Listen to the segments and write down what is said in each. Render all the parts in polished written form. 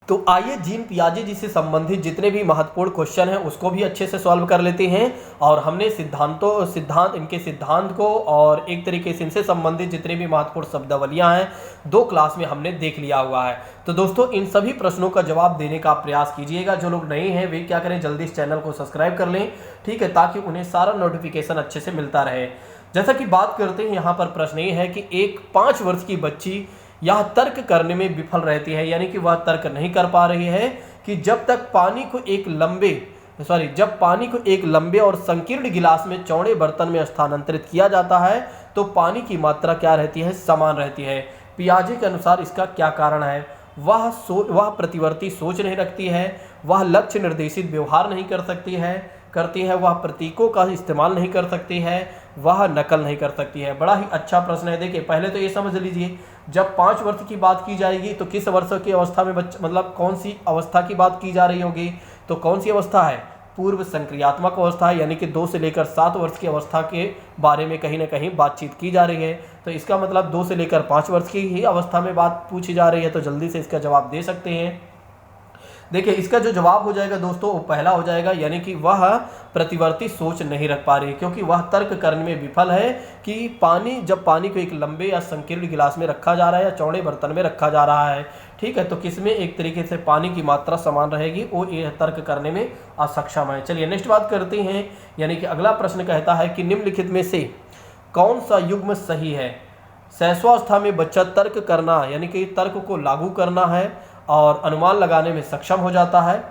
तो आइए जीन पियाजे जी से संबंधित जितने भी महत्वपूर्ण क्वेश्चन हैं उसको भी अच्छे से सॉल्व कर लेते हैं। और हमने इनके सिद्धांत को और एक तरीके से इनसे संबंधित जितने भी महत्वपूर्ण शब्दावलियां हैं 2 क्लास में हमने देख लिया हुआ है। तो दोस्तों इन सभी प्रश्नों का जवाब देने का प्रयास कीजिएगा। जो लोग नए हैं वे क्या करें, जल्दी इस चैनल को सब्सक्राइब कर लें, ठीक है, ताकि उन्हें सारा नोटिफिकेशन अच्छे से मिलता रहे। जैसा कि बात करते हैं यहाँ पर प्रश्न ये है कि एक 5 वर्ष की बच्ची यह तर्क करने में विफल रहती है, यानी कि वह तर्क नहीं कर पा रही है कि जब पानी को एक लंबे और संकीर्ण गिलास में चौड़े बर्तन में स्थानांतरित किया जाता है तो पानी की मात्रा क्या रहती है, समान रहती है। पियाजे के अनुसार इसका क्या कारण है? वह प्रतिवर्ती सोच नहीं रखती है, वह लक्ष्य निर्देशित व्यवहार नहीं करती है, वह प्रतीकों का इस्तेमाल नहीं कर सकती है, वह नकल नहीं कर सकती है। बड़ा ही अच्छा प्रश्न है। देखिए पहले तो ये समझ लीजिए, जब 5 वर्ष की बात की जाएगी तो किस वर्ष की अवस्था में मतलब कौन सी अवस्था की बात की जा रही होगी, तो कौन सी अवस्था है, पूर्व संक्रियात्मक अवस्था है, यानी कि 2 से लेकर 7 वर्ष की अवस्था के बारे में कहीं ना कहीं बातचीत की जा रही है। तो इसका मतलब 2 से लेकर 5 वर्ष की ही अवस्था में बात पूछी जा रही है। तो जल्दी से इसका जवाब दे सकते हैं। देखिए इसका जो जवाब हो जाएगा दोस्तों वो पहला हो जाएगा, यानी कि वह प्रतिवर्ती सोच नहीं रख पा रही, क्योंकि वह तर्क करने में विफल है कि जब पानी को एक लंबे या संकीर्ण गिलास में रखा जा रहा है या चौड़े बर्तन में रखा जा रहा है, ठीक है, तो किसमें एक तरीके से पानी की मात्रा समान रहेगी, वो यह तर्क करने में असक्षम है। चलिए नेक्स्ट बात करते हैं, यानी कि अगला प्रश्न कहता है कि निम्नलिखित में से कौन सा युग्म सही है? शैशवावस्था में बच्चा तर्क करना यानी कि तर्क को लागू करना है और अनुमान लगाने में सक्षम हो जाता है।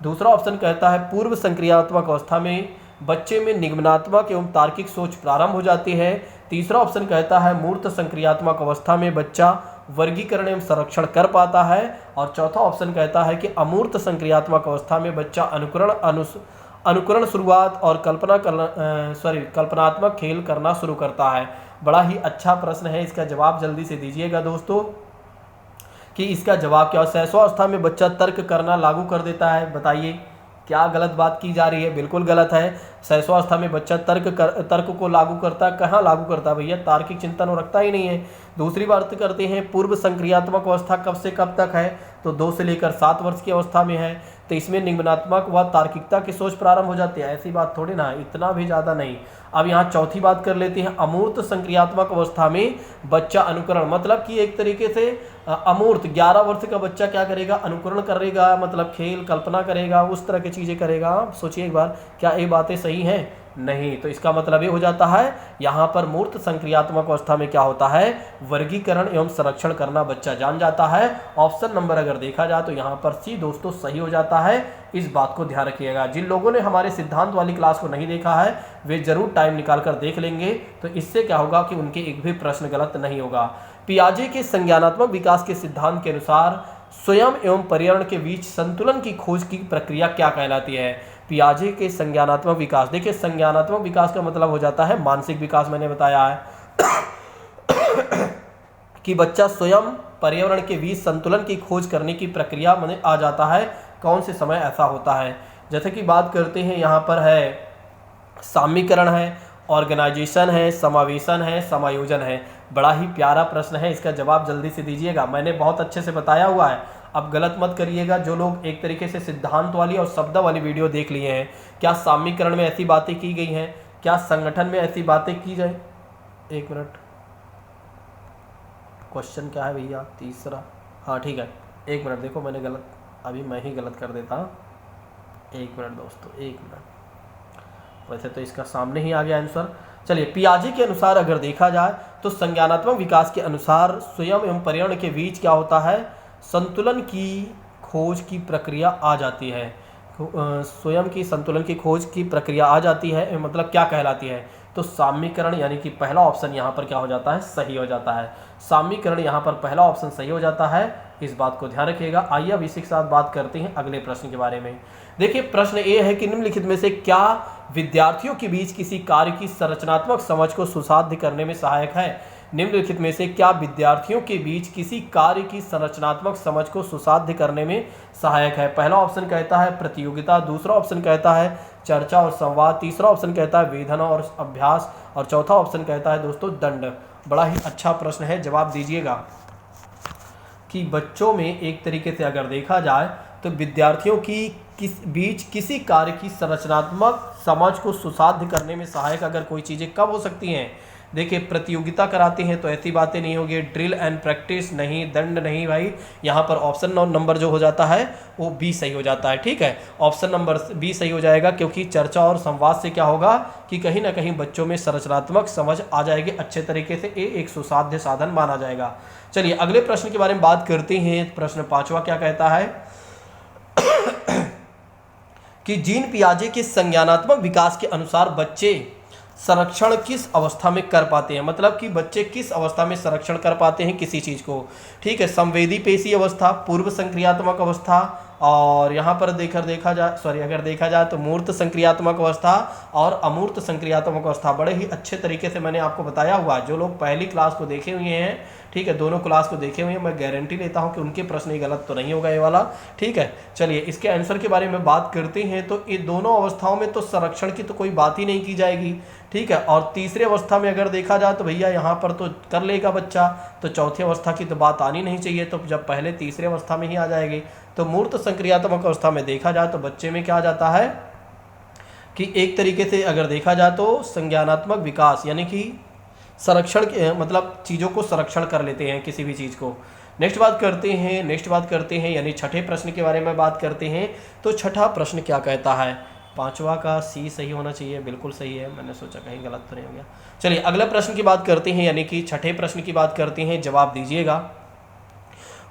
दूसरा ऑप्शन कहता है पूर्व संक्रियात्मक अवस्था में बच्चे में निगमनात्मक एवं तार्किक सोच प्रारंभ हो जाती है। तीसरा ऑप्शन कहता है मूर्त संक्रियात्मक अवस्था में बच्चा वर्गीकरण एवं संरक्षण कर पाता है। और चौथा ऑप्शन कहता है कि अमूर्त संक्रियात्मक अवस्था में बच्चा अनुकरण शुरुआत और कल्पनात्मक खेल करना शुरू करता है। बड़ा ही अच्छा प्रश्न है, इसका जवाब जल्दी से दीजिएगा दोस्तों कि इसका जवाब क्या है। शैशवावस्था में बच्चा तर्क करना लागू कर देता है, बताइए क्या गलत बात की जा रही है? बिल्कुल गलत है। शैशवावस्था में बच्चा तर्क को लागू करता है, कहाँ लागू करता है भैया, तार्किक चिंतन वो रखता ही नहीं है। दूसरी बात करते हैं पूर्व संक्रियात्मक अवस्था कब से कब तक है, तो 2 से लेकर 7 वर्ष की अवस्था में है, तो इसमें निगमनात्मक व तार्किकता की सोच प्रारंभ हो जाती है। ऐसी बात थोड़ी ना, इतना भी ज़्यादा नहीं। अब यहाँ चौथी बात कर लेते हैं, अमूर्त संक्रियात्मक अवस्था में बच्चा अनुकरण, मतलब कि एक तरीके से अमूर्त 11 वर्ष का बच्चा क्या करेगा, अनुकरण करेगा, मतलब खेल कल्पना करेगा, उस तरह की चीज़ें करेगा। सोचिए एक बार, क्या ये बातें सही हैं? नहीं। तो इसका मतलब ये हो जाता है यहाँ पर मूर्त संक्रियात्मक अवस्था में क्या होता है, वर्गीकरण एवं संरक्षण करना बच्चा जान जाता है। ऑप्शन नंबर अगर देखा जाए तो यहाँ पर सी दोस्तों सही हो जाता है। इस बात को ध्यान रखिएगा। जिन लोगों ने हमारे सिद्धांत वाली क्लास को नहीं देखा है वे जरूर टाइम निकाल कर देख लेंगे, तो इससे क्या होगा कि उनके एक भी प्रश्न गलत नहीं होगा। पियाजे के संज्ञानात्मक विकास के सिद्धांत के अनुसार स्वयं एवं पर्यावरण के बीच संतुलन की खोज की प्रक्रिया क्या कहलाती है? पियाजे के संज्ञानात्मक विकास, देखिए संज्ञानात्मक विकास का मतलब हो जाता है मानसिक विकास। मैंने बताया है कि बच्चा स्वयं पर्यावरण के बीच संतुलन की खोज करने की प्रक्रिया में आ जाता है। कौन से समय ऐसा होता है? जैसे कि बात करते हैं यहाँ पर है सामीकरण है, ऑर्गेनाइजेशन है, समावेशन है, समायोजन है। बड़ा ही प्यारा प्रश्न है, इसका जवाब जल्दी से दीजिएगा। मैंने बहुत अच्छे से बताया हुआ है, अब गलत मत करिएगा। जो लोग एक तरीके से सिद्धांत वाली और शब्द वाली वीडियो देख लिए हैं, क्या सामीकरण में ऐसी बातें की गई हैं, क्या संगठन में ऐसी बातें की जाए? एक मिनट, क्वेश्चन क्या है भैया? तीसरा, हाँ ठीक है, एक मिनट, देखो मैंने गलत, अभी मैं ही गलत कर देता हूँ। एक मिनट दोस्तों, एक मिनट। वैसे तो इसका सामने ही आ गया आंसर। चलिए, पियाजे के अनुसार अगर देखा जाए तो संज्ञानात्मक विकास के अनुसार स्वयं एवं पर्यावरण के बीच क्या होता है, संतुलन की खोज की प्रक्रिया आ जाती है। स्वयं की संतुलन की खोज की प्रक्रिया आ जाती है, मतलब क्या कहलाती है, तो सामीकरण, यानी कि पहला ऑप्शन यहाँ पर क्या हो जाता है, सही हो जाता है। सामीकरण यहाँ पर पहला ऑप्शन सही हो जाता है, इस बात को ध्यान रखिएगा। आइए अब इसी के साथ बात करते हैं अगले प्रश्न के बारे में। देखिए प्रश्न ये है कि निम्नलिखित में से क्या विद्यार्थियों के बीच किसी कार्य की संरचनात्मक समझ को सुसाध्य करने में सहायक है? निम्नलिखित में से क्या विद्यार्थियों के बीच किसी कार्य की संरचनात्मक समझ को सुसाध्य करने में सहायक है? पहला ऑप्शन कहता है प्रतियोगिता, दूसरा ऑप्शन कहता है चर्चा और संवाद, तीसरा ऑप्शन कहता है वेधना और अभ्यास, और चौथा ऑप्शन कहता है दोस्तों दंड। बड़ा ही अच्छा प्रश्न है, जवाब दीजिएगा। कि बच्चों में एक तरीके से अगर देखा जाए तो विद्यार्थियों की बीच किसी कार्य की संरचनात्मक समझ को सुसाध्य करने में सहायक अगर कोई चीज़ें कब हो सकती हैं। देखिए, प्रतियोगिता कराते हैं तो ऐसी बातें नहीं होगी, ड्रिल एंड प्रैक्टिस नहीं, दंड नहीं भाई। यहाँ पर ऑप्शन नंबर जो हो जाता है वो बी सही हो जाता है। ठीक है, ऑप्शन नंबर बी सही हो जाएगा, क्योंकि चर्चा और संवाद से क्या होगा कि कहीं ना कहीं बच्चों में संरचनात्मक समझ आ जाएगी अच्छे तरीके से, ये एक सुसाध्य साधन माना जाएगा। चलिए अगले प्रश्न के बारे में बात करते हैं। प्रश्न 5वां क्या कहता है कि जीन पियाजे के संज्ञानात्मक विकास के अनुसार बच्चे संरक्षण किस अवस्था में कर पाते हैं। मतलब कि बच्चे किस अवस्था में संरक्षण कर पाते हैं किसी चीज़ को। ठीक है, संवेदी पेशी अवस्था, पूर्व संक्रियात्मक अवस्था, और यहाँ पर अगर देखा जाए तो मूर्त संक्रियात्मक अवस्था और अमूर्त संक्रियात्मक अवस्था। बड़े ही अच्छे तरीके से मैंने आपको बताया हुआ है। जो लोग पहली क्लास को देखे हुए हैं, ठीक है, दोनों क्लास को देखे हुए हैं, मैं गारंटी लेता हूं कि उनके प्रश्न ही गलत तो नहीं होगा ये वाला। ठीक है, चलिए इसके आंसर के बारे में बात करते हैं। तो ये दोनों अवस्थाओं में तो संरक्षण की तो कोई बात ही नहीं की जाएगी। ठीक है, और तीसरी अवस्था में अगर देखा जाए तो भैया यहाँ पर तो कर लेगा बच्चा, तो चौथी अवस्था की तो बात आनी नहीं चाहिए, तो जब पहले तीसरी अवस्था में ही आ जाएगी। तो मूर्त संक्रियात्मक अवस्था में देखा जाए तो बच्चे में क्या आ जाता है कि एक तरीके से अगर देखा जाए तो संज्ञानात्मक विकास, यानी कि संरक्षण मतलब चीज़ों को संरक्षण कर लेते हैं किसी भी चीज़ को। नेक्स्ट बात करते हैं यानी छठे प्रश्न के बारे में बात करते हैं। तो छठा प्रश्न क्या कहता है। 5वां का सी सही होना चाहिए, बिल्कुल सही है, मैंने सोचा कहीं गलत तो नहीं हो गया। चलिए अगले प्रश्न की बात करते हैं, यानी कि छठे प्रश्न की बात करते हैं। जवाब दीजिएगा।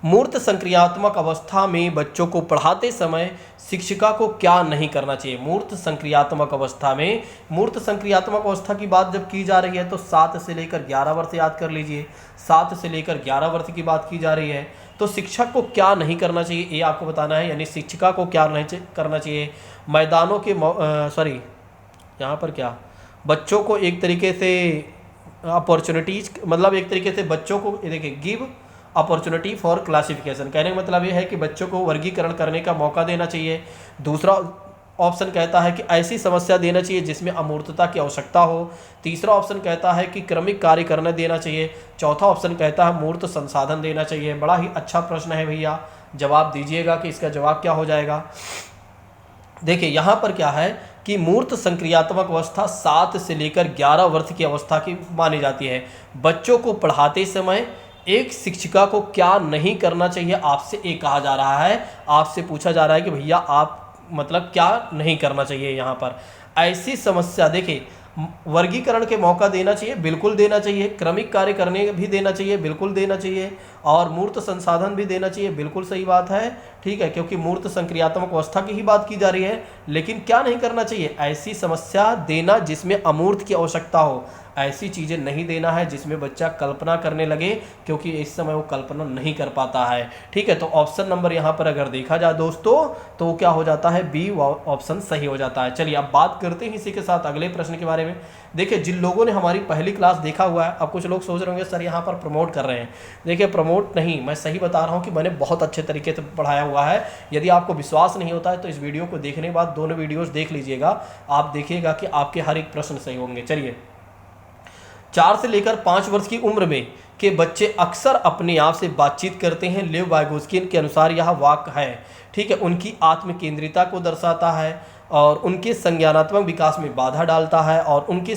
मूर्त संक्रियात्मक अवस्था में बच्चों को पढ़ाते समय शिक्षिका को क्या नहीं करना चाहिए। मूर्त संक्रियात्मक अवस्था में, मूर्त संक्रियात्मक अवस्था की बात जब की जा रही है तो 7 से लेकर 11 वर्ष याद कर लीजिए। 7 से लेकर 11 वर्ष की बात की जा रही है, तो शिक्षक को क्या नहीं करना चाहिए ये आपको बताना है, यानी शिक्षिका को क्या नहीं करना चाहिए। मैदानों के यहाँ पर क्या, बच्चों को एक तरीके से अपॉर्चुनिटीज, मतलब एक तरीके से बच्चों को देखिए गिव अपॉर्चुनिटी फॉर क्लासिफिकेशन, कहने का मतलब ये है कि बच्चों को वर्गीकरण करने का मौका देना चाहिए। दूसरा ऑप्शन कहता है कि ऐसी समस्या देना चाहिए जिसमें अमूर्तता की आवश्यकता हो। तीसरा ऑप्शन कहता है कि क्रमिक कार्य करने देना चाहिए। चौथा ऑप्शन कहता है मूर्त संसाधन देना चाहिए। बड़ा ही अच्छा प्रश्न है भैया, जवाब दीजिएगा कि इसका जवाब क्या हो जाएगा। देखिए यहाँ पर क्या है कि मूर्त संक्रियात्मक अवस्था 7 से लेकर 11 वर्ष की अवस्था की मानी जाती है। बच्चों को पढ़ाते समय एक शिक्षिका को क्या नहीं करना चाहिए, आपसे ये कहा जा रहा है, आपसे पूछा जा रहा है कि भैया आप मतलब क्या नहीं करना चाहिए। यहाँ पर ऐसी समस्या, देखिए वर्गीकरण के मौका देना चाहिए, बिल्कुल देना चाहिए। क्रमिक कार्य करने भी देना चाहिए, बिल्कुल देना चाहिए। और मूर्त संसाधन भी देना चाहिए, बिल्कुल सही बात है। ठीक है, क्योंकि मूर्त संक्रियात्मक अवस्था की ही बात की जा रही है। लेकिन क्या नहीं करना चाहिए, ऐसी समस्या देना जिसमें अमूर्त की आवश्यकता हो। ऐसी चीज़ें नहीं देना है जिसमें बच्चा कल्पना करने लगे, क्योंकि इस समय वो कल्पना नहीं कर पाता है। ठीक है, तो ऑप्शन नंबर यहाँ पर अगर देखा जाए दोस्तों तो क्या हो जाता है, बी ऑप्शन सही हो जाता है। चलिए अब बात करते हैं इसी के साथ अगले प्रश्न के बारे में। देखिए जिन लोगों ने हमारी पहली क्लास देखा हुआ है, अब कुछ लोग सोच रहे होंगे सर यहाँ पर प्रमोट कर रहे हैं। देखिए प्रमोट नहीं, मैं सही बता रहा हूँ कि मैंने बहुत अच्छे तरीके से पढ़ाया हुआ है। यदि आपको विश्वास नहीं होता है तो इस वीडियो को देखने के बाद दोनों वीडियोज़ देख लीजिएगा, आप देखिएगा कि आपके हर एक प्रश्न सही होंगे। चलिए 4 से लेकर 5 वर्ष की उम्र में के बच्चे अक्सर अपने आप से बातचीत करते हैं। लेव वाइगोस्की के अनुसार यह वाक्य है, ठीक है, उनकी आत्म केंद्रिता को दर्शाता है और उनके संज्ञानात्मक विकास में बाधा डालता है और उनके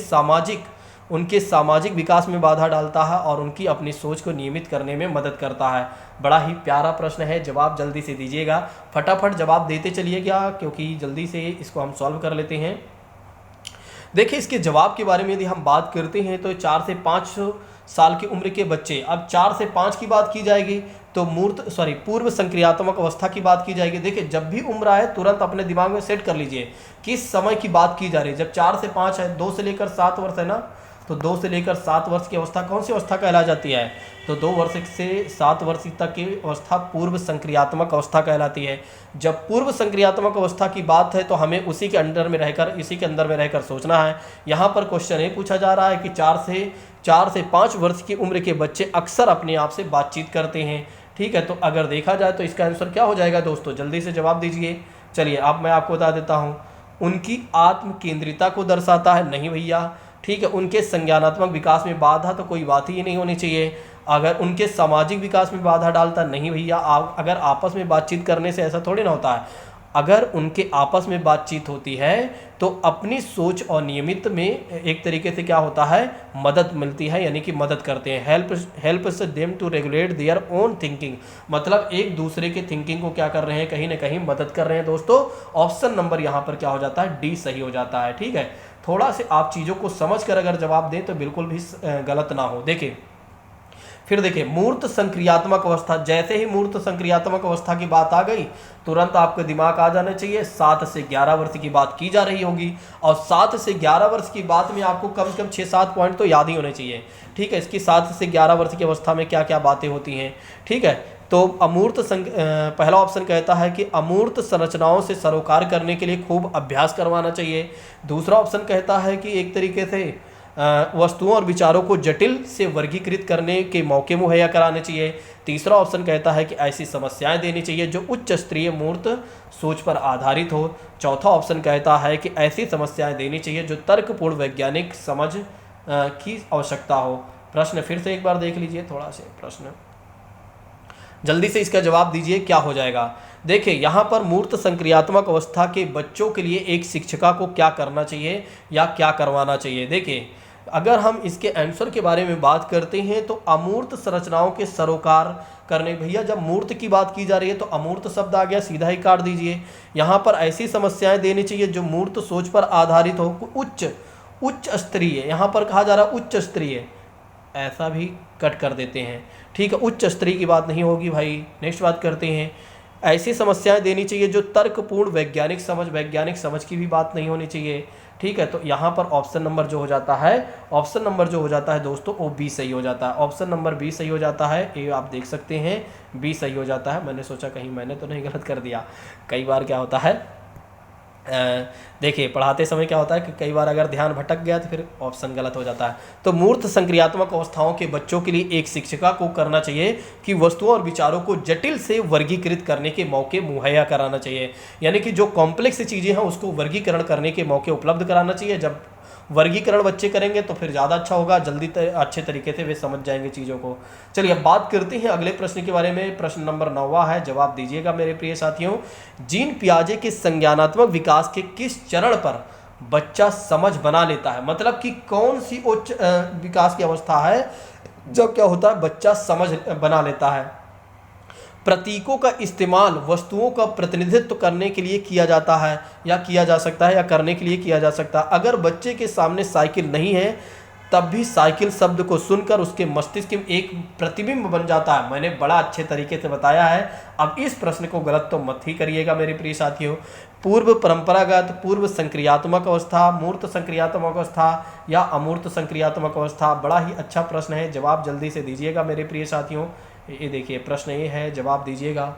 सामाजिक विकास में बाधा डालता है और उनकी अपनी सोच को नियमित करने में मदद करता है। बड़ा ही प्यारा प्रश्न है, जवाब जल्दी से दीजिएगा, फटाफट जवाब देते चलिएगा क्योंकि जल्दी से इसको हम सॉल्व कर लेते हैं। देखिए इसके जवाब के बारे में यदि हम बात करते हैं तो 4 से 5 साल की उम्र के बच्चे, अब 4 से 5 की बात की जाएगी तो पूर्व संक्रियात्मक अवस्था की बात की जाएगी। देखिए जब भी उम्र आए तुरंत अपने दिमाग में सेट कर लीजिए किस समय की बात की जा रही है। जब 4 से 5 है, 2 से लेकर 7 वर्ष है ना, तो 2 से लेकर 7 वर्ष की अवस्था कौन सी अवस्था कहला जाती है, तो 2 वर्ष से 7 वर्ष तक की अवस्था पूर्व संक्रियात्मक अवस्था कहलाती है। जब पूर्व संक्रियात्मक अवस्था की बात है तो हमें इसी के अंदर में रहकर सोचना है। यहाँ पर क्वेश्चन ये पूछा जा रहा है कि 4 से 5 वर्ष की उम्र के बच्चे अक्सर अपने आप से बातचीत करते हैं। ठीक है, तो अगर देखा जाए तो इसका आंसर क्या हो जाएगा दोस्तों, जल्दी से जवाब दीजिए। चलिए अब मैं आपको बता देता हूँ, उनकी आत्म केंद्रिता को दर्शाता है, नहीं भैया। ठीक है, उनके संज्ञानात्मक विकास में बाधा तो कोई बात ही नहीं होनी चाहिए। अगर उनके सामाजिक विकास में बाधा डालता नहीं भैया। अगर आपस में बातचीत करने से ऐसा थोड़ी ना होता है। अगर उनके आपस में बातचीत होती है तो अपनी सोच और नियमित में एक तरीके से क्या होता है, मदद मिलती है, यानी कि मदद करते हैं। Helps them to regulate their own thinking, मतलब एक दूसरे के थिंकिंग को क्या कर रहे हैं, कहीं ना कहीं मदद कर रहे हैं दोस्तों। ऑप्शन नंबर यहाँ पर क्या हो जाता है, डी सही हो जाता है। ठीक है, थोड़ा से आप चीज़ों को समझ कर अगर जवाब दें तो बिल्कुल भी गलत ना हो। देखिए फिर देखिए मूर्त संक्रियात्मक अवस्था, जैसे ही मूर्त संक्रियात्मक अवस्था की बात आ गई तुरंत आपके दिमाग आ जाना चाहिए 7 से 11 वर्ष की बात की जा रही होगी, और 7 से 11 वर्ष की बात में आपको कम से कम 6-7 पॉइंट तो याद ही होने चाहिए। ठीक है, इसकी 7 से 11 वर्ष की अवस्था में क्या क्या बातें होती हैं। ठीक है, तो पहला ऑप्शन कहता है कि अमूर्त संरचनाओं से सरोकार करने के लिए खूब अभ्यास करवाना चाहिए। दूसरा ऑप्शन कहता है कि एक तरीके से वस्तुओं और विचारों को जटिल से वर्गीकृत करने के मौके मुहैया कराने चाहिए। तीसरा ऑप्शन कहता है कि ऐसी समस्याएं देनी चाहिए जो उच्च स्तरीय मूर्त सोच पर आधारित हो। चौथा ऑप्शन कहता है कि ऐसी समस्याएं देनी चाहिए जो तर्कपूर्ण वैज्ञानिक समझ की आवश्यकता हो। प्रश्न फिर से एक बार देख लीजिए, थोड़ा से प्रश्न जल्दी से इसका जवाब दीजिए, क्या हो जाएगा। देखिए यहाँ पर मूर्त संक्रियात्मक अवस्था के बच्चों के लिए एक शिक्षिका को क्या करना चाहिए या क्या करवाना चाहिए। देखिए अगर हम इसके आंसर के बारे में बात करते हैं तो अमूर्त संरचनाओं के सरोकार करने, भैया जब मूर्त की बात की जा रही है तो अमूर्त शब्द आ गया, सीधा ही काट दीजिए। यहाँ पर ऐसी समस्याएं देनी चाहिए जो मूर्त सोच पर आधारित हो, उच्च स्तरीय, यहाँ पर कहा जा रहा है उच्च स्तरीय, ऐसा भी कट कर देते हैं। ठीक है, उच्च स्तरीय की बात नहीं होगी भाई। नेक्स्ट बात करते हैं, ऐसी समस्याएं देनी चाहिए जो तर्कपूर्ण वैज्ञानिक समझ की भी बात नहीं होनी चाहिए। ठीक है, तो यहाँ पर ऑप्शन नंबर जो हो जाता है दोस्तों वो बी सही हो जाता है। ऑप्शन नंबर बी सही हो जाता है, ये आप देख सकते हैं बी सही हो जाता है। मैंने सोचा कहीं मैंने तो नहीं गलत कर दिया। कई बार क्या होता है, देखिए पढ़ाते समय क्या होता है कि कई बार अगर ध्यान भटक गया तो फिर ऑप्शन गलत हो जाता है। तो मूर्त संक्रियात्मक अवस्थाओं के बच्चों के लिए एक शिक्षिका को करना चाहिए कि वस्तुओं और विचारों को जटिल से वर्गीकृत करने के मौके मुहैया कराना चाहिए, यानी कि जो कॉम्प्लेक्स चीज़ें हैं उसको वर्गीकरण करने के मौके उपलब्ध कराना चाहिए। जब वर्गीकरण बच्चे करेंगे तो फिर ज़्यादा अच्छा होगा, अच्छे तरीके से वे समझ जाएंगे चीज़ों को। चलिए अब बात करते हैं अगले प्रश्न के बारे में। प्रश्न नंबर 9वां है, जवाब दीजिएगा मेरे प्रिय साथियों। जीन पियाजे के संज्ञानात्मक विकास के किस चरण पर बच्चा समझ बना लेता है, मतलब कि कौन सी उच्च विकास की अवस्था है जब क्या होता है बच्चा समझ बना लेता है। प्रतीकों का इस्तेमाल वस्तुओं का प्रतिनिधित्व करने के लिए किया जाता है या किया जा सकता है या करने के लिए किया जा सकता है। अगर बच्चे के सामने साइकिल नहीं है तब भी साइकिल शब्द को सुनकर उसके मस्तिष्क में एक प्रतिबिंब बन जाता है। मैंने बड़ा अच्छे तरीके से बताया है। अब इस प्रश्न को गलत तो मत ही करिएगा मेरे प्रिय साथियों। पूर्व परंपरागत, पूर्व संक्रियात्मक अवस्था, मूर्त संक्रियात्मक अवस्था या अमूर्त संक्रियात्मक अवस्था, बड़ा ही अच्छा प्रश्न है। जवाब जल्दी से दीजिएगा मेरे प्रिय साथियों। ये देखिए प्रश्न ये है, जवाब दीजिएगा,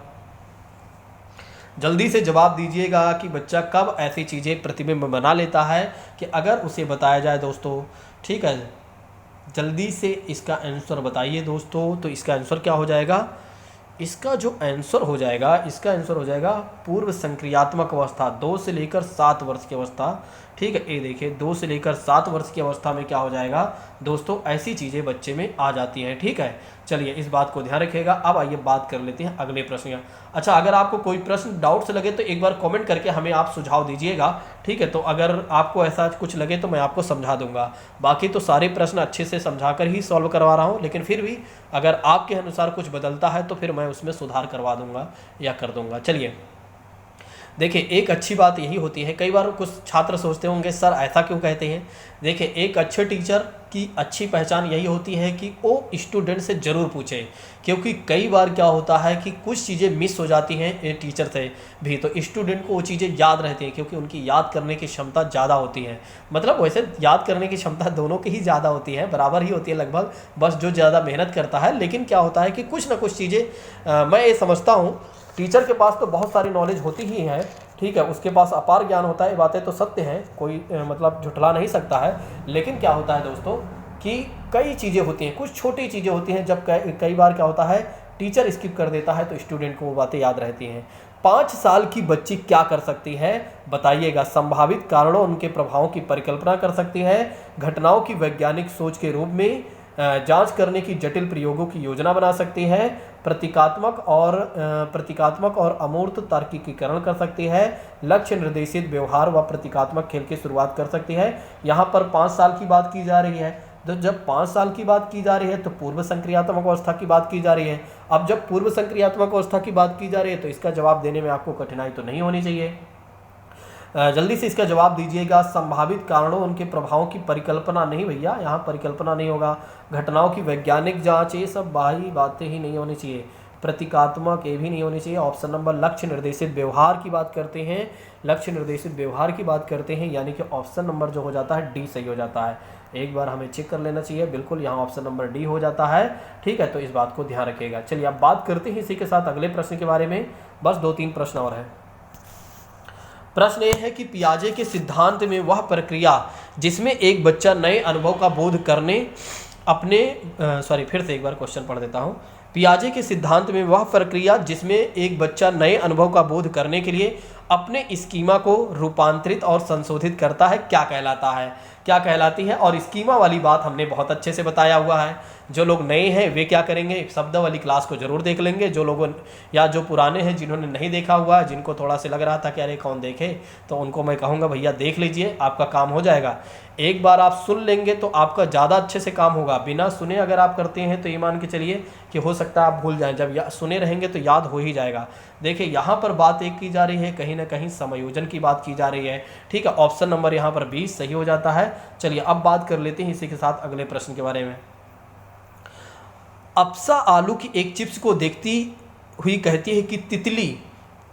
जल्दी से जवाब दीजिएगा कि बच्चा कब ऐसी चीज़ें प्रतिबिंब बना लेता है कि अगर उसे बताया जाए दोस्तों। ठीक है, जल्दी से इसका आंसर बताइए दोस्तों। तो इसका आंसर क्या हो जाएगा, इसका जो आंसर हो जाएगा, इसका आंसर हो जाएगा पूर्व संक्रियात्मक अवस्था, 2 से लेकर 7 वर्ष की अवस्था। ठीक है, ये देखिए 2 से लेकर 7 वर्ष की अवस्था में क्या हो जाएगा दोस्तों, ऐसी चीज़ें बच्चे में आ जाती हैं। ठीक है, चलिए इस बात को ध्यान रखिएगा। अब आइए बात कर लेते हैं अगले प्रश्न का। अच्छा, अगर आपको कोई प्रश्न डाउट से लगे तो एक बार कमेंट करके हमें आप सुझाव दीजिएगा। ठीक है, तो अगर आपको ऐसा कुछ लगे तो मैं आपको समझा दूंगा। बाकी तो सारे प्रश्न अच्छे से समझा कर ही सॉल्व करवा रहा हूँ, लेकिन फिर भी अगर आपके अनुसार कुछ बदलता है तो फिर मैं उसमें सुधार करवा दूंगा या कर दूंगा। चलिए देखिए, एक अच्छी बात यही होती है, कई बार कुछ छात्र सोचते होंगे सर ऐसा क्यों कहते हैं। देखिए एक अच्छे टीचर की अच्छी पहचान यही होती है कि वो स्टूडेंट से ज़रूर पूछे, क्योंकि कई बार क्या होता है कि कुछ चीज़ें मिस हो जाती हैं टीचर से भी, तो स्टूडेंट को वो चीज़ें याद रहती हैं क्योंकि उनकी याद करने की क्षमता ज़्यादा होती है। मतलब वैसे याद करने की क्षमता दोनों की ही ज़्यादा होती है, बराबर ही होती है लगभग, बस जो ज़्यादा मेहनत करता है। लेकिन क्या होता है कि कुछ ना कुछ चीज़ें मैं ये समझता हूँ टीचर के पास तो बहुत सारी नॉलेज होती ही है। ठीक है, उसके पास अपार ज्ञान होता है, ये बातें तो सत्य हैं, कोई मतलब झुठला नहीं सकता है। लेकिन क्या होता है दोस्तों कि कई चीज़ें होती हैं, कुछ छोटी चीज़ें होती हैं, जब कई बार क्या होता है टीचर स्किप कर देता है तो स्टूडेंट को वो बातें याद रहती हैं। 5 साल की बच्ची क्या कर सकती है बताइएगा। संभावित कारणों उनके प्रभावों की परिकल्पना कर सकती है, घटनाओं की वैज्ञानिक सोच के रूप में जांच करने की जटिल प्रयोगों की योजना बना सकती है, प्रतीकात्मक और अमूर्त तार्किकीकरण कर सकती है, लक्ष्य निर्देशित व्यवहार व प्रतीकात्मक खेल की शुरुआत कर सकती है। यहाँ पर 5 साल की बात की जा रही है, तो जब 5 साल की बात की जा रही है तो पूर्व संक्रियात्मक अवस्था की बात की जा रही है। अब जब पूर्व संक्रियात्मक अवस्था की बात की जा रही है तो इसका जवाब देने में आपको कठिनाई तो नहीं होनी चाहिए। जल्दी से इसका जवाब दीजिएगा। संभावित कारणों उनके प्रभावों की परिकल्पना नहीं भैया, यहाँ परिकल्पना नहीं होगा। घटनाओं की वैज्ञानिक जांच, ये सब बाही बातें ही नहीं होनी चाहिए। प्रतीकात्मक ये भी नहीं होनी चाहिए। ऑप्शन नंबर लक्ष्य निर्देशित व्यवहार की बात करते हैं, लक्ष्य निर्देशित व्यवहार की बात करते हैं, यानी कि ऑप्शन नंबर जो हो जाता है डी सही हो जाता है। एक बार हमें चेक कर लेना चाहिए, बिल्कुल यहाँ ऑप्शन नंबर डी हो जाता है। ठीक है, तो इस बात को ध्यान रखिएगा। चलिए अब बात करते हैं इसी के साथ अगले प्रश्न के बारे में। बस 2-3 प्रश्न और है। प्रश्न ये है कि पियाजे के सिद्धांत में वह प्रक्रिया जिसमें एक बच्चा नए अनुभव का बोध करने फिर से एक बार क्वेश्चन पढ़ देता हूँ। पियाजे के सिद्धांत में वह प्रक्रिया जिसमें एक बच्चा नए अनुभव का बोध करने के लिए अपने स्कीमा को रूपांतरित और संशोधित करता है, क्या कहलाता है, क्या कहलाती है। और स्कीमा वाली बात हमने बहुत अच्छे से बताया हुआ है। जो लोग नए हैं वे क्या करेंगे, शब्द वाली क्लास को जरूर देख लेंगे। जो लोगों या जो पुराने हैं जिन्होंने नहीं देखा हुआ है, जिनको थोड़ा सा लग रहा था कि अरे कौन देखे, तो उनको मैं कहूँगा भैया देख लीजिए, आपका काम हो जाएगा। एक बार आप सुन लेंगे तो आपका ज़्यादा अच्छे से काम होगा। बिना सुने अगर आप करते हैं तो ये मान के चलिए कि हो सकता है आप भूल जाएं, जब सुने रहेंगे तो याद हो ही जाएगा। देखिए यहाँ पर बात एक की जा रही है, कहीं ना कहीं समायोजन की बात की जा रही है। ठीक है, ऑप्शन नंबर यहाँ पर 20 सही हो जाता है। चलिए अब बात कर लेते हैं इसी के साथ अगले प्रश्न के बारे में। अप्सा आलू की एक चिप्स को देखती हुई कहती है कि तितली,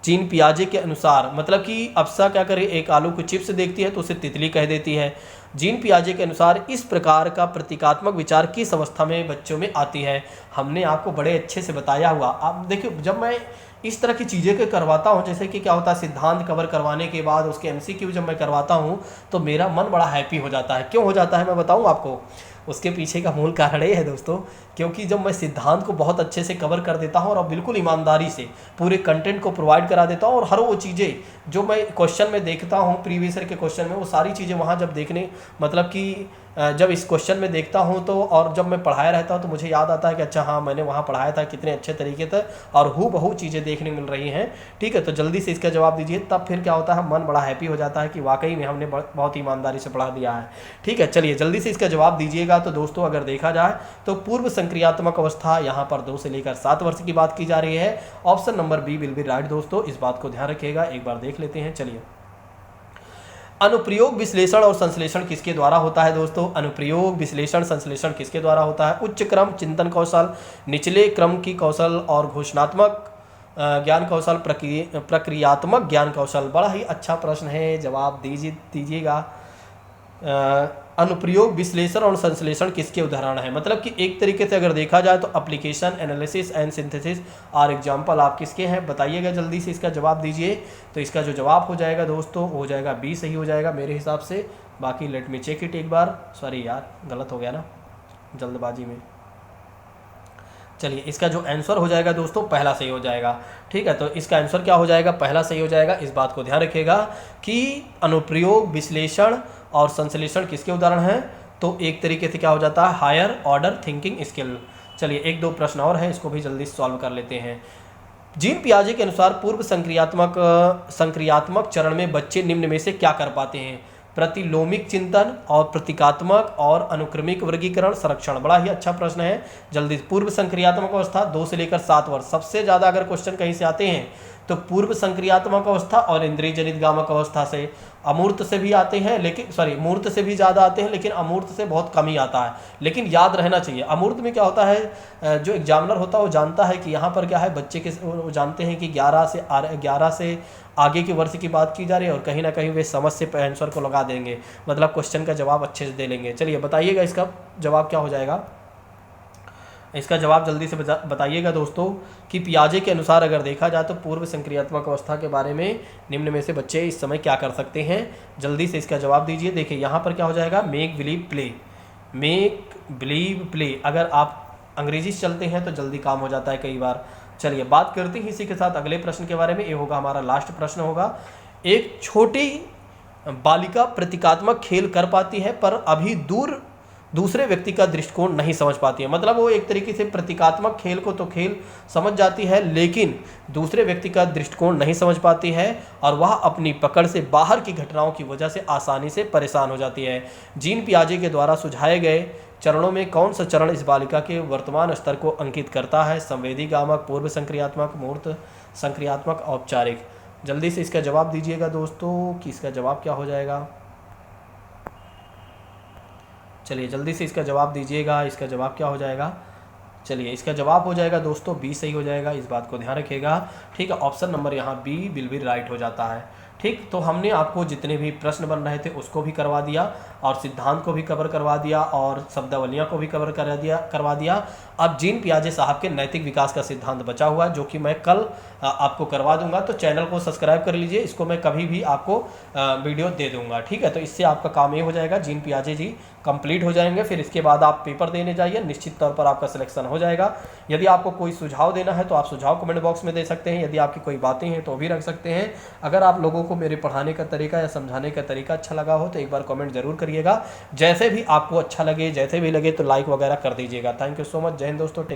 जीन पियाजे के अनुसार, मतलब कि अप्सा क्या करे, एक आलू की चिप्स देखती है तो उसे तितली कह देती है। जीन पियाजे के अनुसार इस प्रकार का प्रतीकात्मक विचार किस अवस्था में बच्चों में आती है। हमने आपको बड़े अच्छे से बताया हुआ। आप देखिए, जब मैं इस तरह की चीज़ें के करवाता हूँ, जैसे कि क्या होता है, सिद्धांत कवर करवाने के बाद उसके एमसीक्यू जब मैं करवाता हूँ तो मेरा मन बड़ा हैप्पी हो जाता है। क्यों हो जाता है मैं बताऊँ आपको। उसके पीछे का मूल कारण ये है दोस्तों, क्योंकि जब मैं सिद्धांत को बहुत अच्छे से कवर कर देता हूँ और बिल्कुल ईमानदारी से पूरे कंटेंट को प्रोवाइड करा देता हूँ, और हर वो चीज़ें जो मैं क्वेश्चन में देखता हूँ, प्रीवियस ईयर के क्वेश्चन में, वो सारी चीज़ें वहाँ जब देखने, मतलब कि जब इस क्वेश्चन में देखता हूँ तो, और जब मैं पढ़ाया रहता हूँ तो मुझे याद आता है कि अच्छा हाँ मैंने वहाँ पढ़ाया था, कितने अच्छे तरीके से और हूबहू चीज़ें देखने मिल रही हैं। ठीक है, तो जल्दी से इसका जवाब दीजिए। तब फिर क्या होता है, मन बड़ा हैप्पी हो जाता है कि वाकई में हमने बहुत ईमानदारी से पढ़ा दिया है। ठीक है, चलिए जल्दी से इसका जवाब दीजिएगा। तो दोस्तों अगर देखा जाए तो पूर्व संक्रियात्मक अवस्था यहाँ पर 2 से लेकर 7 वर्ष की बात की जा रही है। Option number B will be right दोस्तों, इस बात को ध्यान रखिएगा। एक बार देख लेते हैं। चलिए, अनुप्रयोग विश्लेषण और संश्लेषण किसके द्वारा होता है दोस्तों। अनुप्रयोग विश्लेषण संश्लेषण किसके द्वारा होता है। उच्च क्रम चिंतन कौशल, निचले क्रम की कौशल और घोषणात्मक ज्ञान कौशल, प्रक्रियात्मक ज्ञान कौशल। बड़ा ही अच्छा प्रश्न है, जवाब दीजिएगा। अनुप्रयोग विश्लेषण और संश्लेषण किसके उदाहरण है, मतलब कि एक तरीके से अगर देखा जाए तो एप्लीकेशन, एनालिसिस एंड सिंथेसिस और एग्जाम्पल आप किसके हैं, बताइएगा जल्दी से इसका जवाब दीजिए। तो इसका जो जवाब हो जाएगा दोस्तों, हो जाएगा बी सही हो जाएगा मेरे हिसाब से। बाकी लेट मी चेक इट एक बार। सॉरी यार, गलत हो गया ना जल्दबाजी में। चलिए, इसका जो आंसर हो जाएगा दोस्तों पहला सही हो जाएगा। ठीक है, तो इसका आंसर क्या हो जाएगा, पहला सही हो जाएगा। इस बात को ध्यान रखिएगा कि अनुप्रयोग विश्लेषण और संश्लेषण किसके उदाहरण हैं, तो एक तरीके से क्या हो जाता है, हायर ऑर्डर थिंकिंग स्किल। चलिए 1-2 प्रश्न और हैं, इसको भी जल्दी सॉल्व कर लेते हैं। जीन पियाजे के अनुसार पूर्व संक्रियात्मक चरण में बच्चे निम्न में से क्या कर पाते हैं। प्रतिलोमिक चिंतन और प्रतीकात्मक और अनुक्रमिक वर्गीकरण संरक्षण। बड़ा ही अच्छा प्रश्न है। जल्दी, पूर्व संक्रियात्मक अवस्था 2 से लेकर 7 वर्ष। सबसे ज़्यादा अगर क्वेश्चन कहीं से आते हैं तो पूर्व संक्रियात्मक अवस्था और इंद्रिय जनित गामक अवस्था से, अमूर्त से भी आते हैं, लेकिन मूर्त से भी ज़्यादा आते हैं, लेकिन अमूर्त से बहुत कम ही आता है। लेकिन याद रहना चाहिए, अमूर्त में क्या होता है, जो एग्जामिनर होता है वो जानता है कि यहाँ पर क्या है, बच्चे के वो जानते हैं कि 11 से आगे के वर्ष की बात की जा रही है, और कहीं ना कहीं वे समझ से आंसर को लगा देंगे, मतलब क्वेश्चन का जवाब अच्छे से दे लेंगे। चलिए बताइएगा इसका जवाब क्या हो जाएगा। इसका जवाब जल्दी से बताइएगा दोस्तों कि पियाजे के अनुसार अगर देखा जाए तो पूर्व संक्रियात्मक अवस्था के बारे में निम्न में से बच्चे इस समय क्या कर सकते हैं। जल्दी से इसका जवाब दीजिए। देखिए यहाँ पर क्या हो जाएगा, make believe play, make believe play. अगर आप अंग्रेजी से चलते हैं तो जल्दी काम हो जाता है कई बार। चलिए बात करते हैं इसी के साथ अगले प्रश्न के बारे में। ये होगा हमारा लास्ट प्रश्न होगा। एक छोटी बालिका प्रतीकात्मक खेल कर पाती है पर अभी दूर दूसरे व्यक्ति का दृष्टिकोण नहीं समझ पाती है। मतलब वो एक तरीके से प्रतीकात्मक खेल को तो खेल समझ जाती है, लेकिन दूसरे व्यक्ति का दृष्टिकोण नहीं समझ पाती है और वह अपनी पकड़ से बाहर की घटनाओं की वजह से आसानी से परेशान हो जाती है। जीन पियाजे के द्वारा सुझाए गए चरणों में कौन सा चरण इस बालिका के वर्तमान स्तर को अंकित करता है? संवेदीगामक, पूर्व संक्रियात्मक, मूर्त संक्रियात्मक, औपचारिक। जल्दी से इसका जवाब दीजिएगा दोस्तों कि इसका जवाब क्या हो जाएगा। चलिए जल्दी से इसका जवाब दीजिएगा, इसका जवाब क्या हो जाएगा। चलिए इसका जवाब हो जाएगा दोस्तों बी सही हो जाएगा, इस बात को ध्यान रखिएगा। ठीक है, ऑप्शन नंबर यहाँ बी बिल्कुल राइट हो जाता है। ठीक, तो हमने आपको जितने भी प्रश्न बन रहे थे उसको भी करवा दिया और सिद्धांत को भी कवर करवा दिया और शब्दावलियाँ को भी कवर करवा दिया। अब जीन पियाजे साहब के नैतिक विकास का सिद्धांत बचा हुआ है, जो कि मैं कल आपको करवा दूंगा। तो चैनल को सब्सक्राइब कर लीजिए, इसको मैं कभी भी आपको वीडियो दे दूंगा। ठीक है, तो इससे आपका काम ये हो जाएगा, जीन पियाजे जी कंप्लीट हो जाएंगे। फिर इसके बाद आप पेपर देने जाइए, निश्चित तौर पर आपका सिलेक्शन हो जाएगा। यदि आपको कोई सुझाव देना है तो आप सुझाव कमेंट बॉक्स में दे सकते हैं। यदि आपकी कोई बातें हैं तो भी रख सकते हैं। अगर आप लोगों को मेरे पढ़ाने का तरीका या समझाने का तरीका अच्छा लगा हो तो एक बार कमेंट जरूर करिएगा। जैसे भी आपको अच्छा लगे, जैसे भी लगे तो लाइक वगैरह कर दीजिएगा। Thank you so much. जय हिंद दोस्तों।